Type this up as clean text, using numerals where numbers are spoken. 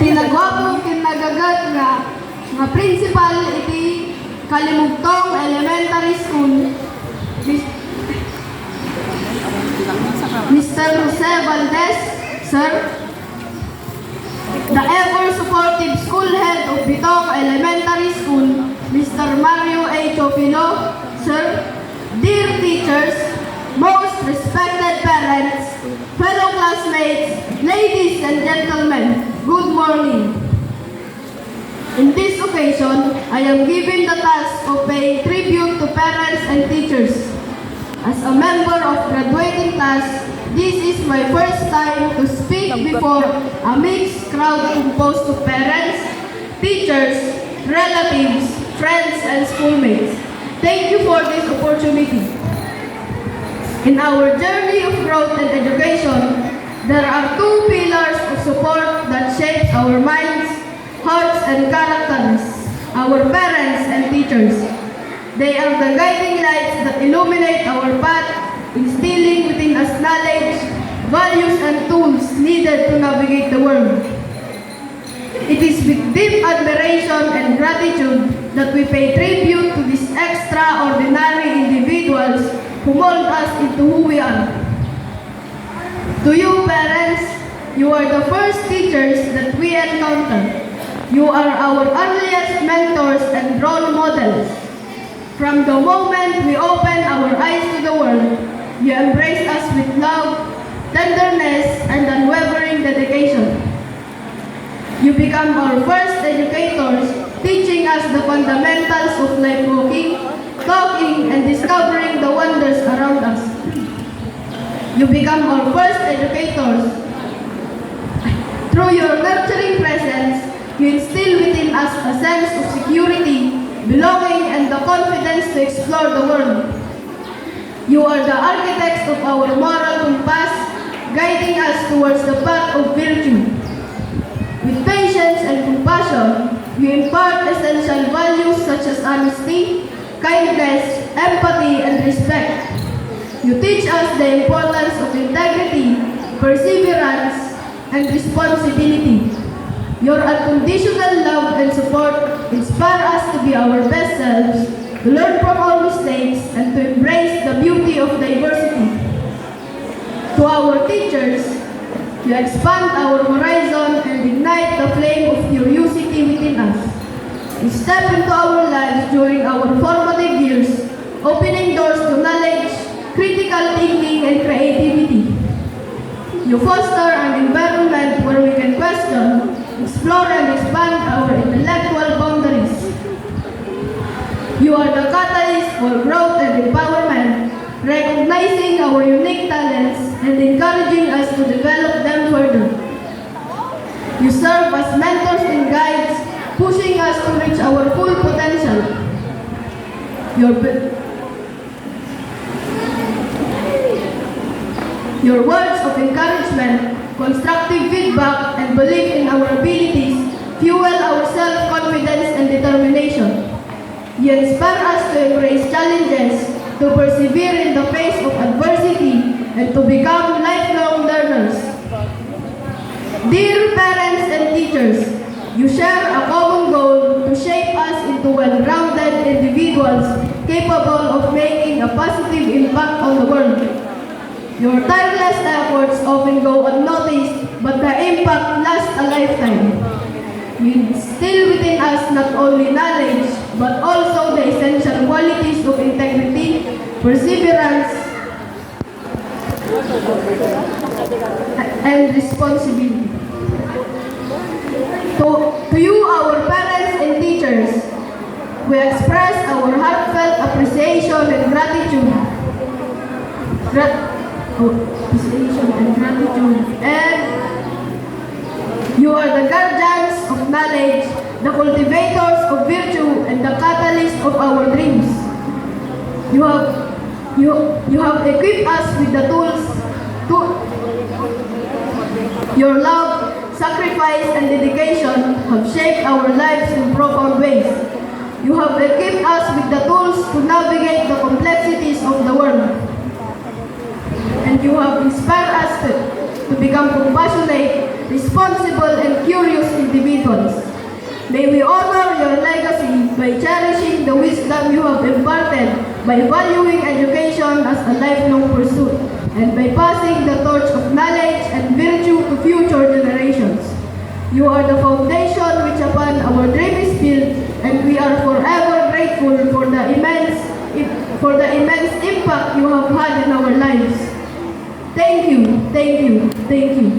Tinagwapo kinagagat nga principal iti Kalimugtong Elementary School, Mr. Jose Valdez, sir. The ever-supportive school head of Bitong Elementary School, Mr. Mario A. Chopilo, sir. Dear teachers, most respected parents, fellow classmates, ladies and gentlemen, good morning. In this occasion, I am given the task of paying tribute to parents and teachers. As a member of graduating class, this is my first time to speak before a mixed crowd composed of parents, teachers, relatives, friends, and schoolmates. Thank you for this opportunity. In our journey of growth and education, there are two pillars of support that shape our minds, hearts, and characters, our parents and teachers. They are the guiding lights that illuminate our path, instilling within us knowledge, values, and tools needed to navigate the world. It is with deep admiration and gratitude that we pay tribute to these extraordinary individuals who mold us into who we are. To you, parents, you are the first teachers that we encounter. You are our earliest mentors and role models. From the moment we open our eyes to the world, you embrace us with love, tenderness, and unwavering dedication. You become our first educators, teaching us the fundamentals of life walking, talking, and discovering the wonders around us. You become our first educators. Through your nurturing presence, you instill within us a sense of security, belonging, and the confidence to explore the world. You are the architects of our moral compass, guiding us towards the path of virtue. With patience and compassion, you impart essential values such as honesty, kindness, empathy, and respect. You teach us the importance of integrity, perseverance, and responsibility. Your unconditional love and support inspire us to be our best selves, to learn from our mistakes, and to embrace the beauty of diversity. To our teachers, you expand our horizon and ignite the flame of curiosity within us. You step into our lives during our formative years, opening doors to knowledge, critical thinking, and creativity. You foster an environment where we can question, explore, and expand our intellectual boundaries. You are the catalyst for growth and empowerment, recognizing our unique talents and encouraging us to develop them further. You serve as mentors and guides, pushing us to reach our full potential. Your words of encouragement, constructive feedback, and belief in our abilities fuel our self-confidence and determination. You inspire us to embrace challenges, to persevere in the face of adversity, and to become lifelong learners. Dear parents and teachers, you share a common goal to shape us into well-rounded individuals capable of making a positive impact on the world. Your tireless efforts often go unnoticed, but the impact lasts a lifetime. You instill within us not only knowledge, but also the essential qualities of integrity, perseverance, and responsibility. To you, our parents and teachers, we express our heartfelt appreciation and gratitude. And you are the guardians of knowledge, the cultivators of virtue, and the catalyst of our dreams. You have equipped us with the tools to your love, sacrifice, and dedication have shaped our lives in profound ways. You have equipped us with the tools to navigate the complexities of the world. And you have inspired us to become compassionate, responsible, and curious individuals. May we honor your legacy by cherishing the wisdom you have imparted, by valuing education as a lifelong pursuit, and by passing the torch of knowledge and virtue to future generations. You are the foundation which upon our dream is built, and we are forever grateful for the immense impact you have had in our lives. Thank you, thank you, thank you.